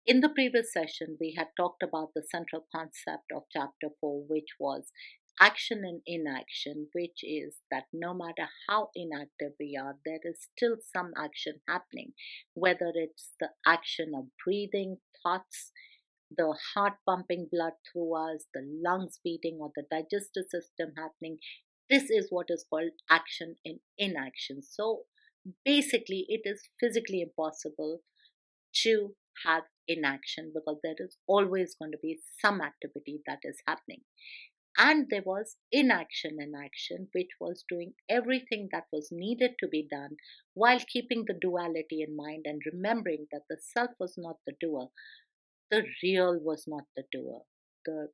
In the previous session, we had talked about the central concept of chapter 4, which was action and inaction, which is that no matter how inactive we are, there is still some action happening, whether it's the action of breathing, thoughts, the heart pumping blood through us, the lungs beating, or the digestive system happening. This is what is called action in inaction. So basically, it is physically impossible to have inaction because there is always going to be some activity that is happening. And there was inaction in action, which was doing everything that was needed to be done while keeping the duality in mind and remembering that the self was not the doer, the real was not the doer, the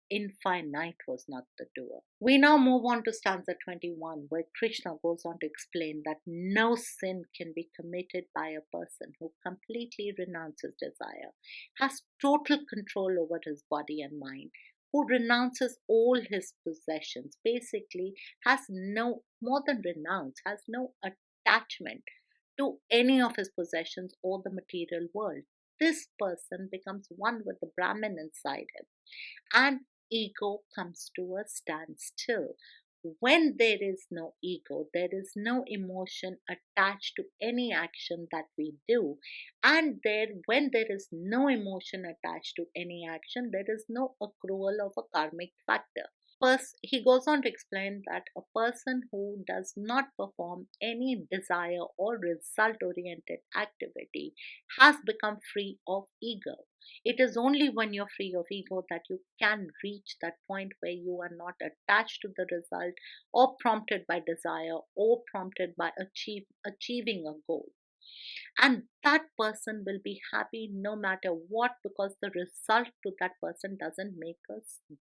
infinite was not the doer. We now move on to stanza 21, where Krishna goes on to explain that no sin can be committed by a person who completely renounces desire, has total control over his body and mind, who renounces all his possessions, basically has no, more than renounce, has no attachment to any of his possessions or the material world. This person becomes one with the Brahman inside him, and ego comes to a standstill. When there is no ego, there is no emotion attached to any action that we do. And when there is no emotion attached to any action, there is no accrual of a karmic factor. He goes on to explain that a person who does not perform any desire or result oriented activity has become free of ego. It is only when you're free of ego that you can reach that point where you are not attached to the result or prompted by desire or prompted by achieving a goal. And that person will be happy no matter what, because the result to that person doesn't make a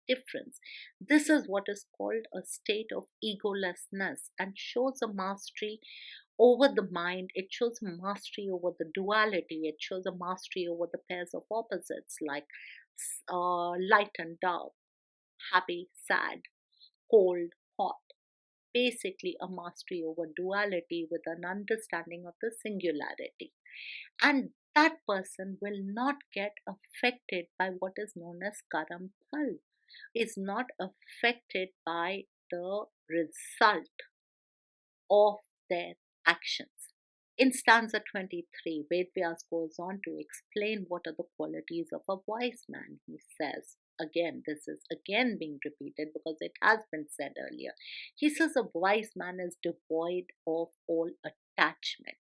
difference. This is what is called a state of egolessness and shows a mastery over the mind. It shows a mastery over the duality. It shows a mastery over the pairs of opposites like light and dark, happy, sad, cold, hot. Basically, a mastery over duality with an understanding of the singularity. And that person will not get affected by what is known as karam phal, is not affected by the result of their actions. In stanza 23, Ved Vyasa goes on to explain what are the qualities of a wise man. He says, again, this is again being repeated because it has been said earlier. He says a wise man is devoid of all attachment.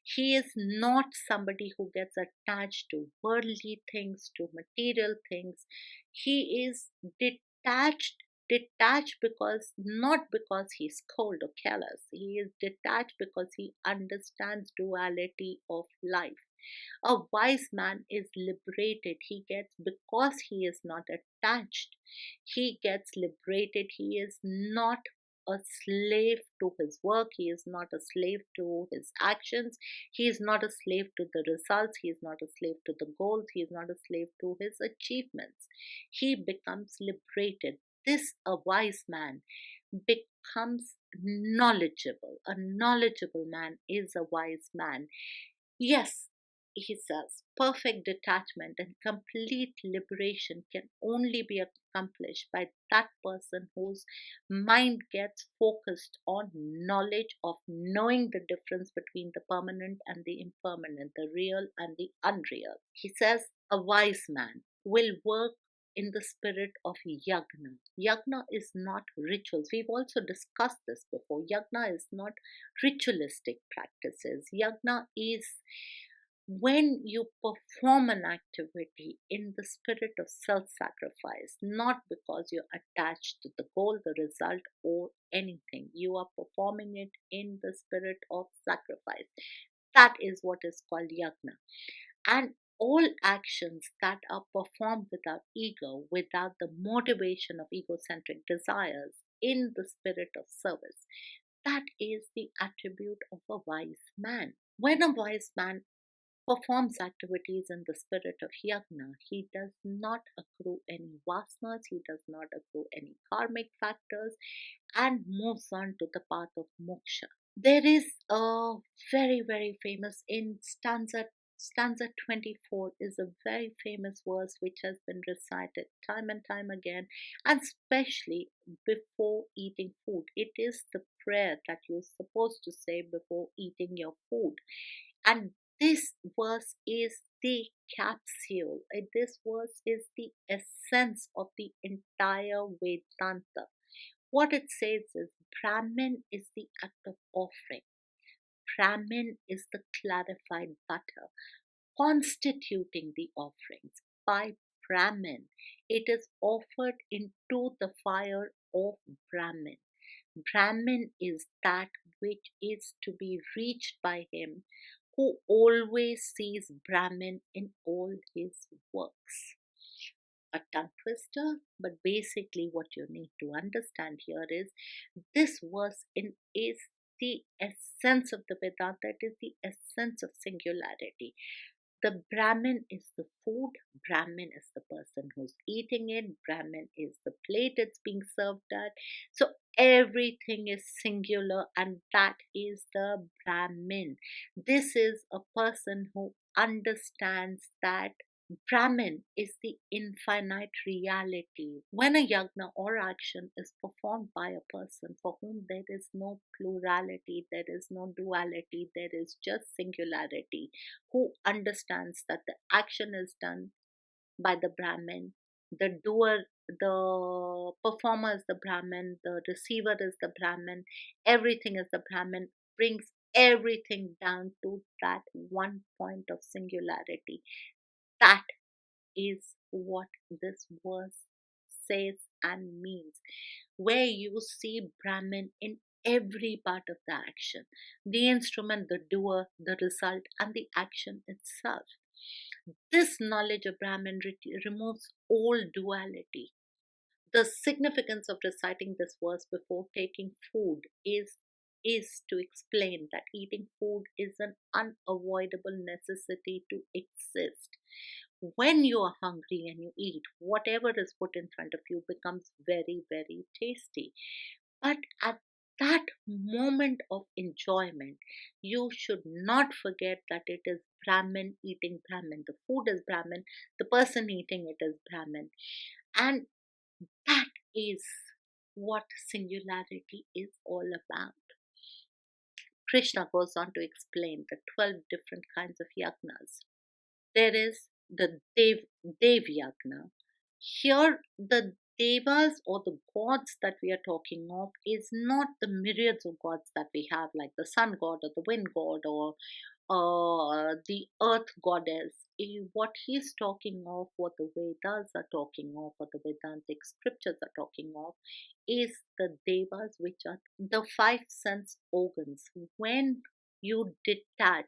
He is not somebody who gets attached to worldly things, to material things. He is detached because, not because he's cold or careless. He is detached because he understands duality of life. A wise man is liberated. He gets, because he is not attached, he gets liberated. He is not a slave to his work. He is not a slave to his actions. He is not a slave to the results. He is not a slave to the goals. He is not a slave to his achievements. He becomes liberated. This, a wise man, becomes knowledgeable. A knowledgeable man is a wise man. Yes, he says, perfect detachment and complete liberation can only be accomplished by that person whose mind gets focused on knowledge of knowing the difference between the permanent and the impermanent, the real and the unreal. He says, a wise man will work in the spirit of yagna. Yagna is not rituals. We've also discussed this before. Yagna is not ritualistic practices. Yagna is when you perform an activity in the spirit of self sacrifice, not because you're attached to the goal, the result, or anything. You are performing it in the spirit of sacrifice. That is what is called yagna. And all actions that are performed without ego, without the motivation of egocentric desires, in the spirit of service, that is the attribute of a wise man. When a wise man performs activities in the spirit of yagna, he does not accrue any vasanas, he does not accrue any karmic factors, and moves on to the path of moksha. There is a very, very famous in stanza Stanza 24 is a very famous verse which has been recited time and time again, and especially before eating food. It is the prayer that you're supposed to say before eating your food. And this verse is the capsule. This verse is the essence of the entire Vedanta. What it says is Brahman is the act of offering. Brahman is the clarified butter constituting the offerings. By Brahman, it is offered into the fire of Brahman. Brahman is that which is to be reached by him who always sees Brahman in all his works. A tongue twister, but basically, what you need to understand here is this verse is the essence of the Vedanta, it is the essence of singularity. The Brahmin is the food, Brahmin is the person who's eating it, Brahmin is the plate it's being served at. So everything is singular, and that is the Brahmin. This is a person who understands that Brahman is the infinite reality. When a yagna or action is performed by a person for whom there is no plurality, there is no duality, there is just singularity, who understands that the action is done by the Brahman, the doer, the performer is the Brahman, the receiver is the Brahman, everything is the Brahman, brings everything down to that one point of singularity. That is what this verse says and means, where you see Brahman in every part of the action, the instrument, the doer, the result, and the action itself. This knowledge of Brahman removes all duality. The significance of reciting this verse before taking food is to explain that eating food is an unavoidable necessity to exist. When you are hungry and you eat, whatever is put in front of you becomes very, very tasty. But at that moment of enjoyment, you should not forget that it is Brahman eating Brahman. The food is Brahman, the person eating it is Brahman. And that is what singularity is all about. Krishna goes on to explain the 12 different kinds of yagnas. There is the Dev Yagna. Here, the devas or the gods that we are talking of is not the myriads of gods that we have, like the sun god or the wind god or the earth goddess. What he's talking of, what the Vedas are talking of, what the Vedantic scriptures are talking of, is the devas, which are the five sense organs. When you detach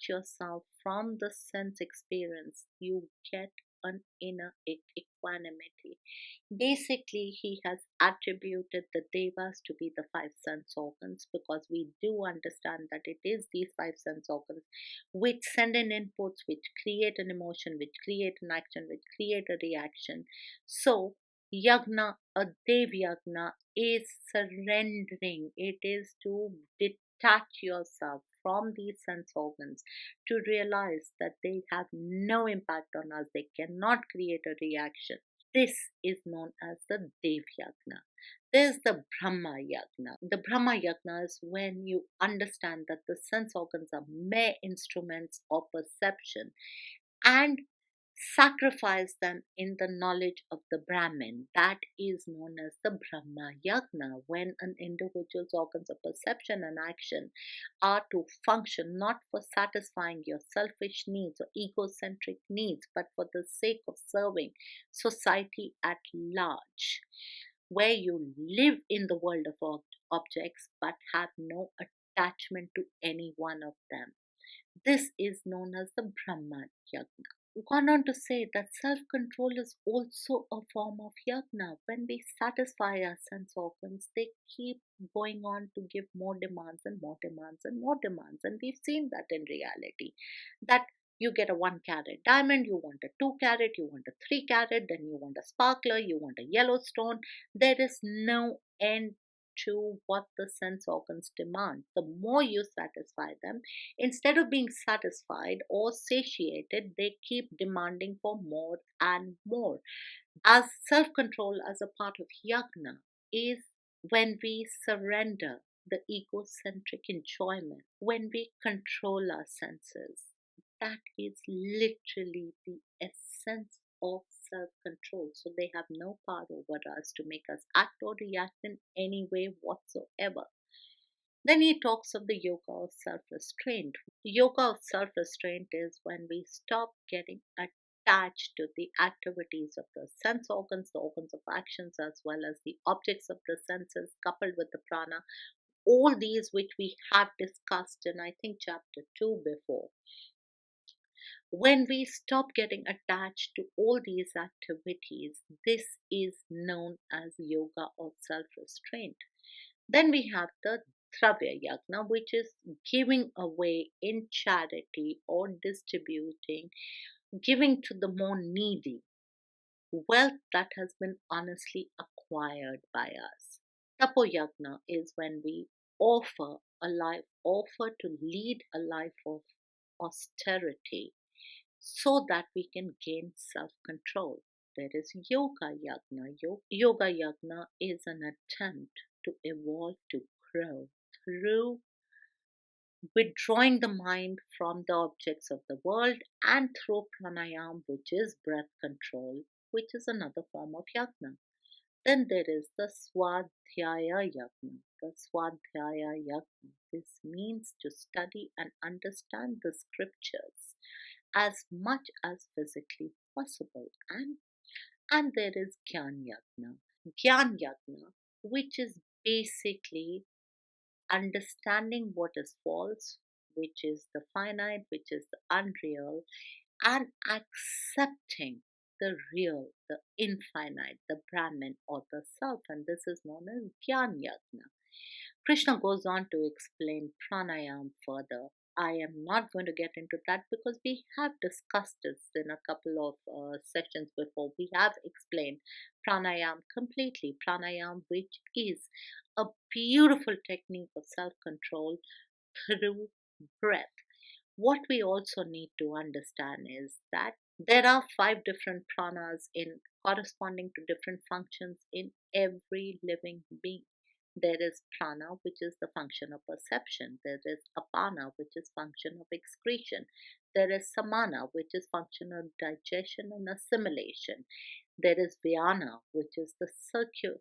yourself from the sense experience, you get an inner equanimity. Basically, he has attributed the devas to be the five sense organs because we do understand that it is these five sense organs which send in inputs, which create an emotion, which create an action, which create a reaction. So, yagna, a dev yagna, is surrendering. It is to detach yourself from these sense organs to realize that they have no impact on us, they cannot create a reaction. This is known as the Dev Yagna. There's the Brahma Yagna. The Brahma Yagna is when you understand that the sense organs are mere instruments of perception and sacrifice them in the knowledge of the Brahman. That is known as the Brahma Yagna, when an individual's organs of perception and action are to function not for satisfying your selfish needs or egocentric needs, but for the sake of serving society at large, where you live in the world of objects but have no attachment to any one of them. This is known as the Brahma Yagna. Gone on to say that self control is also a form of yagna. When we satisfy our sense organs, they keep going on to give more demands and more demands and more demands. And we've seen that in reality. That you get a 1 carat diamond, you want a 2 carat, you want a 3 carat, then you want a sparkler, you want a yellow stone. There is no end to what the sense organs demand. The more you satisfy them, instead of being satisfied or satiated, they keep demanding for more and more. As self control as a part of yagna is when we surrender the egocentric enjoyment, when we control our senses. That is literally the essence of self control. So they have no power over us to make us act or react in any way whatsoever. Then he talks of the yoga of self restraint. Yoga of self restraint is when we stop getting attached to the activities of the sense organs, the organs of actions, as well as the objects of the senses, coupled with the prana. All these, which we have discussed in, I think, chapter 2 before. When we stop getting attached to all these activities, this is known as yoga of self restraint. Then we have the Dravya Yagna, which is giving away in charity or distributing, giving to the more needy, wealth that has been honestly acquired by us. Tapo Yagna is when we offer to lead a life of austerity so that we can gain self control. There is Yoga Yagna. Yoga Yagna is an attempt to evolve, to grow through withdrawing the mind from the objects of the world and through pranayam, which is breath control, which is another form of yagna. Then there is the Swadhyaya Yagna. The Swadhyaya Yagna. This means to study and understand the scriptures as much as physically possible. And there is Gyan Yagna. Gyan Yagna, which is basically understanding what is false, which is the finite, which is the unreal, and accepting the real, the infinite, the Brahman or the self, and this is known as Gyan Yagna. Krishna goes on to explain pranayam further. I am not going to get into that because we have discussed this in a couple of sessions before. We have explained pranayam completely. Pranayam, which is a beautiful technique of self control through breath. What we also need to understand is that there are five different pranas in corresponding to different functions in every living being. There is prana, which is the function of perception. There is apana, which is function of excretion. There is samana, which is function of digestion and assimilation. There is vyana, which is the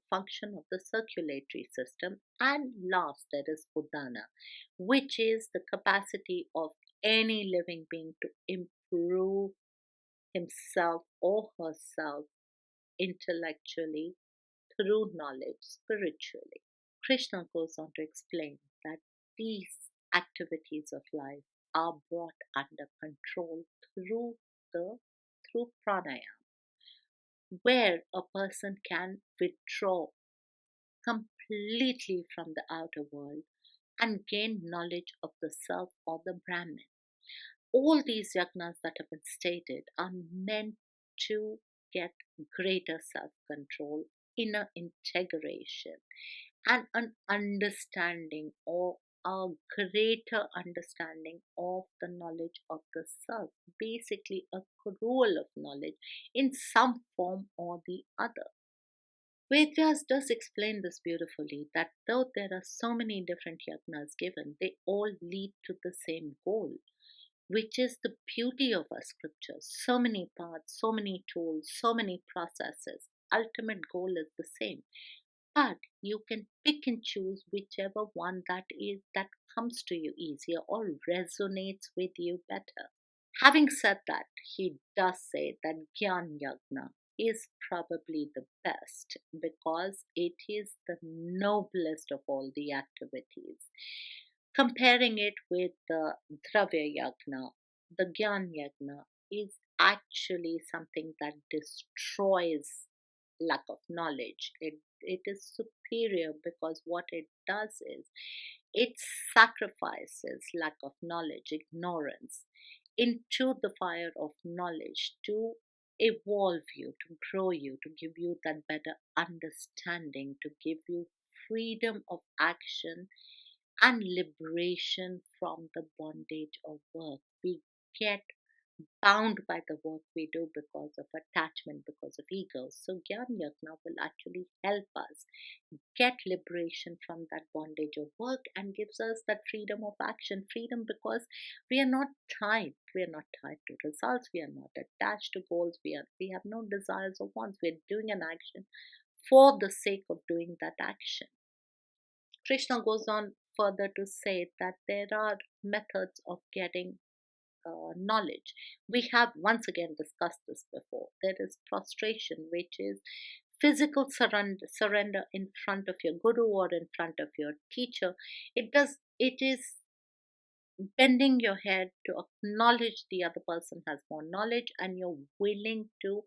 function of the circulatory system. And last, there is udana, which is the capacity of any living being to improve himself or herself intellectually through knowledge spiritually. Krishna goes on to explain that these activities of life are brought under control through pranayama, where a person can withdraw completely from the outer world and gain knowledge of the self or the Brahman. All these yagnas that have been stated are meant to get greater self control, inner integration, and an understanding or a greater understanding of the knowledge of the self, basically a accrual of knowledge in some form or the other. Ved Vyasa does explain this beautifully that though there are so many different yagnas given, they all lead to the same goal, which is the beauty of our scriptures. So many paths, so many tools, so many processes. Ultimate goal is the same. But you can pick and choose whichever one that comes to you easier or resonates with you better. Having said that, he does say that Gyan Yagna is probably the best because it is the noblest of all the activities. Comparing it with the Dravya Yagna, the Gyan Yagna is actually something that destroys lack of knowledge. It is superior because what it does is it sacrifices lack of knowledge, ignorance, into the fire of knowledge to evolve you, to grow you, to give you that better understanding, to give you freedom of action and liberation from the bondage of work. We get bound by the work we do because of attachment, because of ego. So Gyan Yajna will actually help us get liberation from that bondage of work and gives us that freedom of action. Freedom because we are not tied. We are not tied to results. We are not attached to goals. We have no desires or wants. We are doing an action for the sake of doing that action. Krishna goes on further to say that there are methods of getting knowledge. We have once again discussed this before. There is prostration, which is physical surrender in front of your guru or in front of your teacher. It is bending your head to acknowledge the other person has more knowledge and you're willing to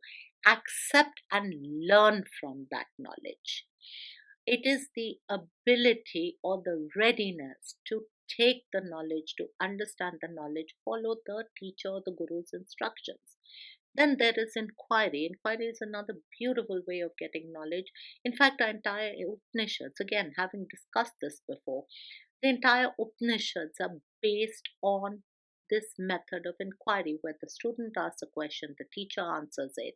accept and learn from that knowledge. It is the ability or the readiness to take the knowledge, to understand the knowledge, follow the teacher or the guru's instructions. Then there is inquiry. Inquiry is another beautiful way of getting knowledge. In fact, the entire Upanishads, again, having discussed this before, the entire Upanishads are based on this method of inquiry where the student asks a question, the teacher answers it.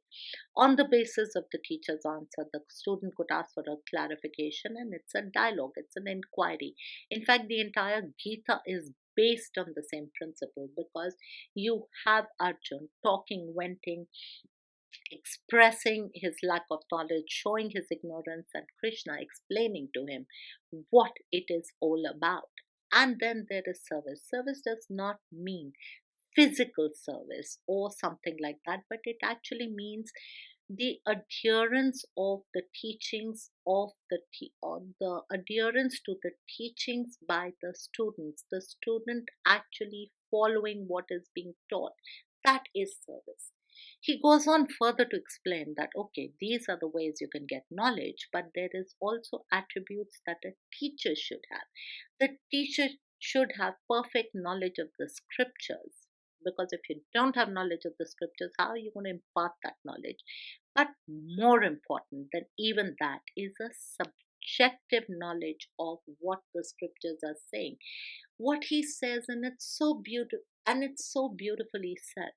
On the basis of the teacher's answer, the student could ask for a clarification, and it's a dialogue, it's an inquiry. In fact, the entire Gita is based on the same principle because you have Arjun talking, venting, expressing his lack of knowledge, showing his ignorance, and Krishna explaining to him what it is all about. And then there is service. Service does not mean physical service or something like that, but it actually means the adherence of the teachings of or the adherence to the teachings by the student actually following what is being taught. That is service. He goes on further to explain that okay, these are the ways you can get knowledge, but there is also attributes that a teacher should have. The teacher should have perfect knowledge of the scriptures, because if you don't have knowledge of the scriptures, how are you going to impart that knowledge? But more important than even that is a subjective knowledge of what the scriptures are saying, what he says, and it's so beautifully said.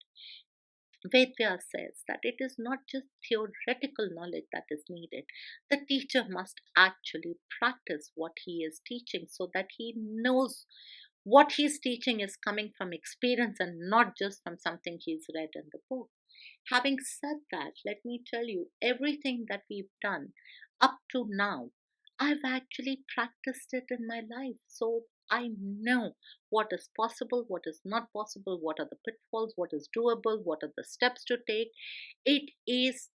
Ved Vyasa says that it is not just theoretical knowledge that is needed. The teacher must actually practice what he is teaching so that he knows what he's teaching is coming from experience and not just from something he's read in the book. Having said that, let me tell you, everything that we've done up to now, I've actually practiced it in my life. So I know what is possible, what is not possible, what are the pitfalls, what is doable, what are the steps to take. It is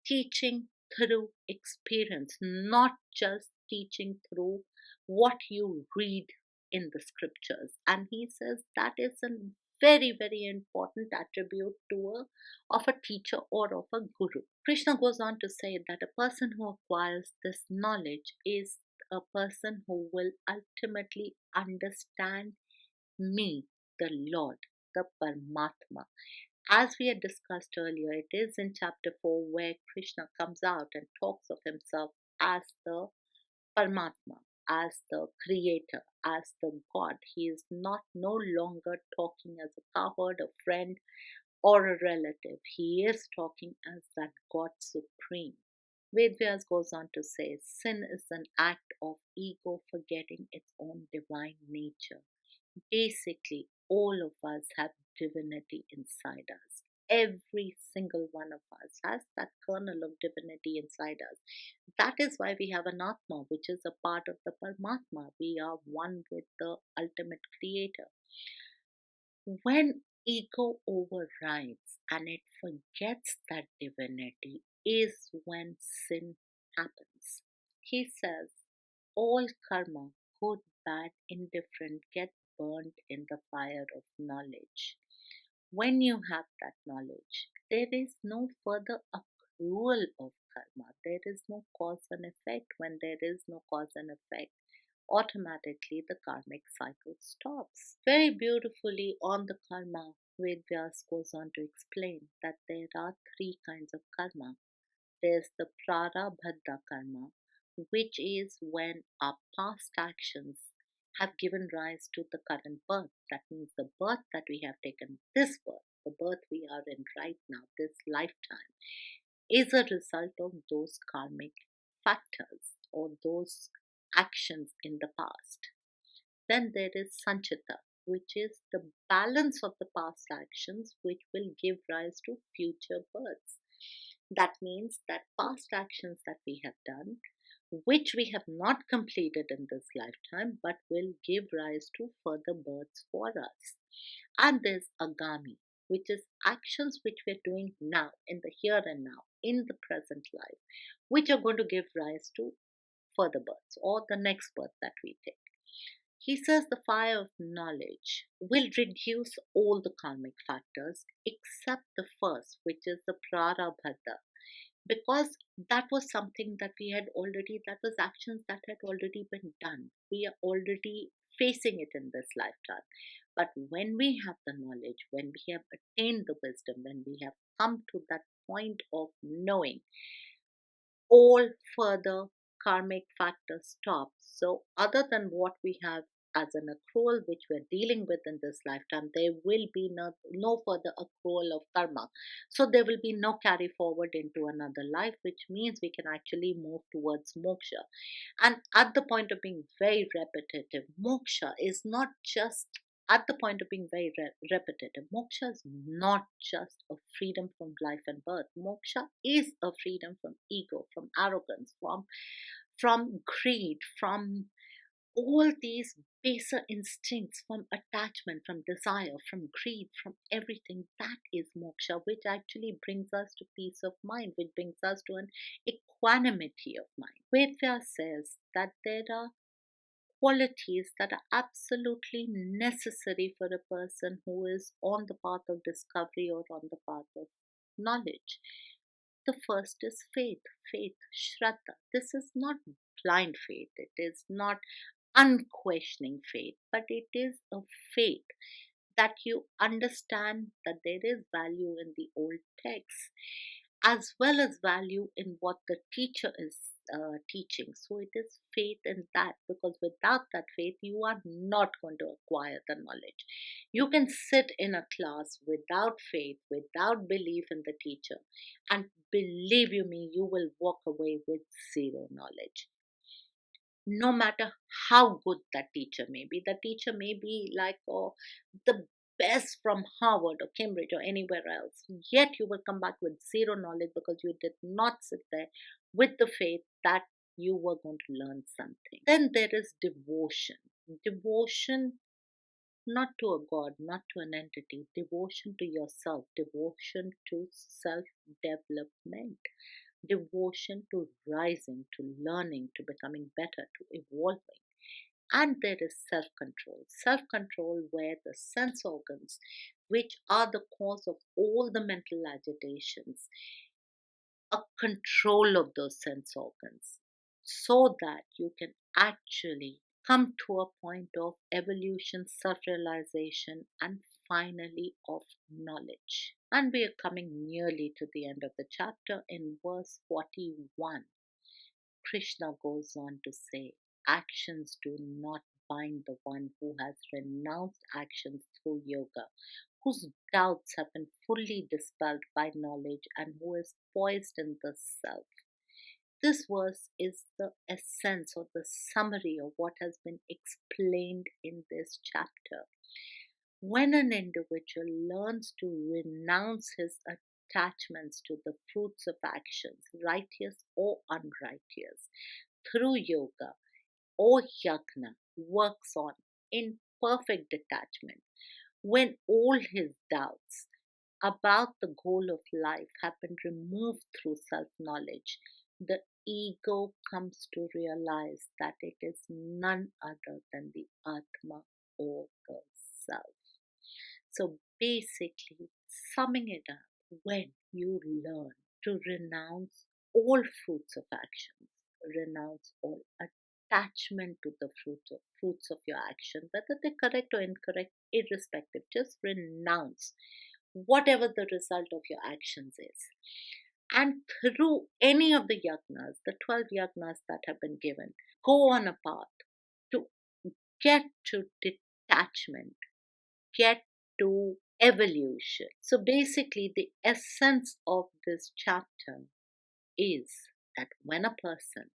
teaching through experience, not just teaching through what you read in the scriptures. And he says that is a very, very important attribute of a teacher or of a guru. Krishna goes on to say that a person who acquires this knowledge is a person who will ultimately understand me, the Lord, the Paramatma. As we had discussed earlier, it is in chapter 4 where Krishna comes out and talks of himself as the Paramatma, as the creator, as the God. He is not no longer talking as a cowherd, a friend, or a relative. He is talking as that God supreme. Ved Vyasa goes on to say, sin is an act of ego forgetting its own divine nature. Basically, all of us have divinity inside us. Every single one of us has that kernel of divinity inside us. That is why we have an Atma, which is a part of the Paramatma. We are one with the ultimate creator. When ego overrides and it forgets that divinity is when sin happens. He says, all karma, good, bad, indifferent, gets burnt in the fire of knowledge. When you have that knowledge, there is no further accrual of karma. There is no cause and effect. When there is no cause and effect, automatically the karmic cycle stops. Very beautifully on the karma, Ved Vyasa goes on to explain that there are three kinds of karma. There's the prarabdha karma, which is when our past actions have given rise to the current birth. That means the birth that we have taken, this birth, the birth we are in right now, this lifetime, is a result of those karmic factors or those actions in the past. Then there is Sanchita, which is the balance of the past actions which will give rise to future births. That means that past actions that we have done, which we have not completed in this lifetime, but will give rise to further births for us. And there's Agami, which is actions which we're doing now, in the here and now, in the present life, which are going to give rise to further births or the next birth that we take. He says the fire of knowledge will reduce all the karmic factors except the first, which is the prarabdha, because that was something that we had already, that was actions that had already been done. We are already facing it in this lifetime. But when we have the knowledge, when we have attained the wisdom, when we have come to that point of knowing, all further karmic factors stop. So, other than what we have as an accrual which we're dealing with in this lifetime, there will be no further accrual of karma. So, there will be no carry forward into another life, which means we can actually move towards moksha. And at the point of being very repetitive, moksha is not just at the point of being very repetitive, moksha is not just a freedom from life and birth. Moksha is a freedom from ego, from arrogance, from greed, from all these baser instincts, from attachment, from desire, from greed, from everything. That is moksha, which actually brings us to peace of mind, which brings us to an equanimity of mind. Ved Vyasa says that there are qualities that are absolutely necessary for a person who is on the path of discovery or on the path of knowledge. The first is faith, Shraddha. This is not blind faith, it is not unquestioning faith, but it is a faith that you understand that there is value in the old text as well as value in what the teacher is teaching. So it is faith in that, because without that faith, you are not going to acquire the knowledge. You can sit in a class without faith, without belief in the teacher, and believe you me, you will walk away with zero knowledge. No matter how good that teacher may be, the teacher may be like, oh, the best from Harvard or Cambridge or anywhere else, yet you will come back with zero knowledge because you did not sit there with the faith that you were going to learn something. Then there is devotion. Devotion not to a god, not to an entity, devotion to yourself, devotion to self development, devotion to rising, to learning, to becoming better, to evolving. And there is self control, where the sense organs, which are the cause of all the mental agitations, a control of those sense organs so that you can actually come to a point of evolution, self realization, and finally of knowledge. And we are coming nearly to the end of the chapter. In verse 41, Krishna goes on to say, actions do not bind the one who has renounced actions through yoga, whose doubts have been fully dispelled by knowledge, and who is poised in the self. This verse is the essence or the summary of what has been explained in this chapter. When an individual learns to renounce his attachments to the fruits of actions, righteous or unrighteous, through yoga or yajna, works on in perfect detachment, when all his doubts about the goal of life have been removed through self knowledge, the ego comes to realize that it is none other than the Atma or the Self. So basically, summing it up, when you learn to renounce all fruits of actions, renounce all attachment to the fruits of your action, whether they're correct or incorrect, irrespective, just renounce whatever the result of your actions is. And through any of the yagnas, the 12 yagnas that have been given, go on a path to get to detachment, get to evolution. So basically, the essence of this chapter is that when a person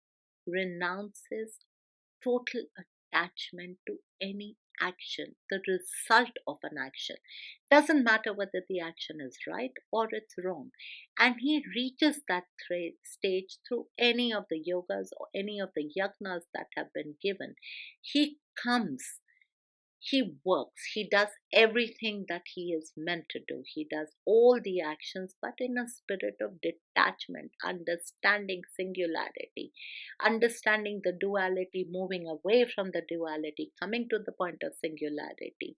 renounces total attachment to any action, the result of an action, doesn't matter whether the action is right or it's wrong, and he reaches that stage through any of the yogas or any of the yagnas that have been given, he comes, he works, he does everything that he is meant to do. He does all the actions, but in a spirit of detachment, understanding singularity, understanding the duality, moving away from the duality, coming to the point of singularity.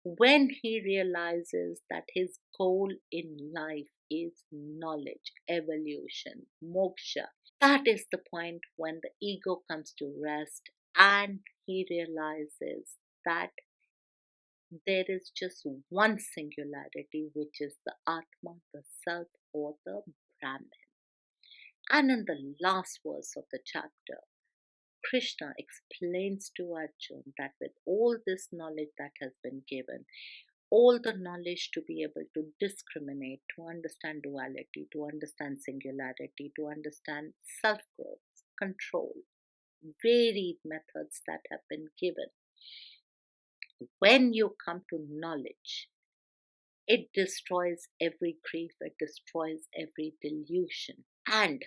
When he realizes that his goal in life is knowledge, evolution, moksha, that is the point when the ego comes to rest and he realizes that there is just one singularity, which is the Atma, the Self, or the Brahman. And in the last verse of the chapter, Krishna explains to Arjun that with all this knowledge that has been given, all the knowledge to be able to discriminate, to understand duality, to understand singularity, to understand self growth, control, varied methods that have been given. When you come to knowledge, it destroys every grief, it destroys every delusion. And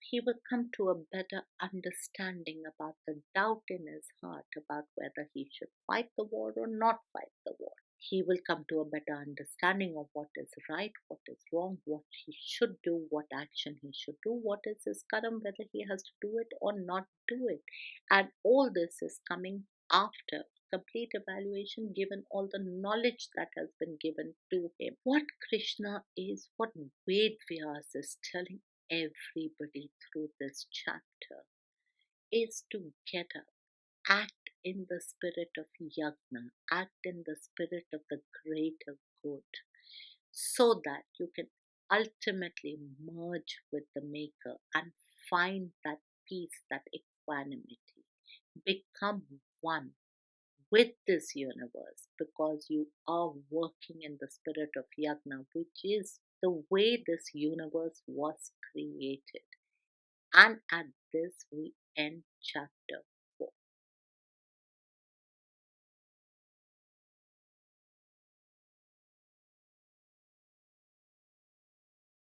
he will come to a better understanding about the doubt in his heart about whether he should fight the war or not fight the war. He will come to a better understanding of what is right, what is wrong, what he should do, what action he should do, what is his karma, whether he has to do it or not do it. And all this is coming after complete evaluation, given all the knowledge that has been given to him. What Krishna is, what Ved Vyasa is telling everybody through this chapter is to get up, act in the spirit of yagna, act in the spirit of the greater good, so that you can ultimately merge with the Maker and find that peace, that equanimity, become one with this universe, because you are working in the spirit of yagna, which is the way this universe was created. And at this we end chapter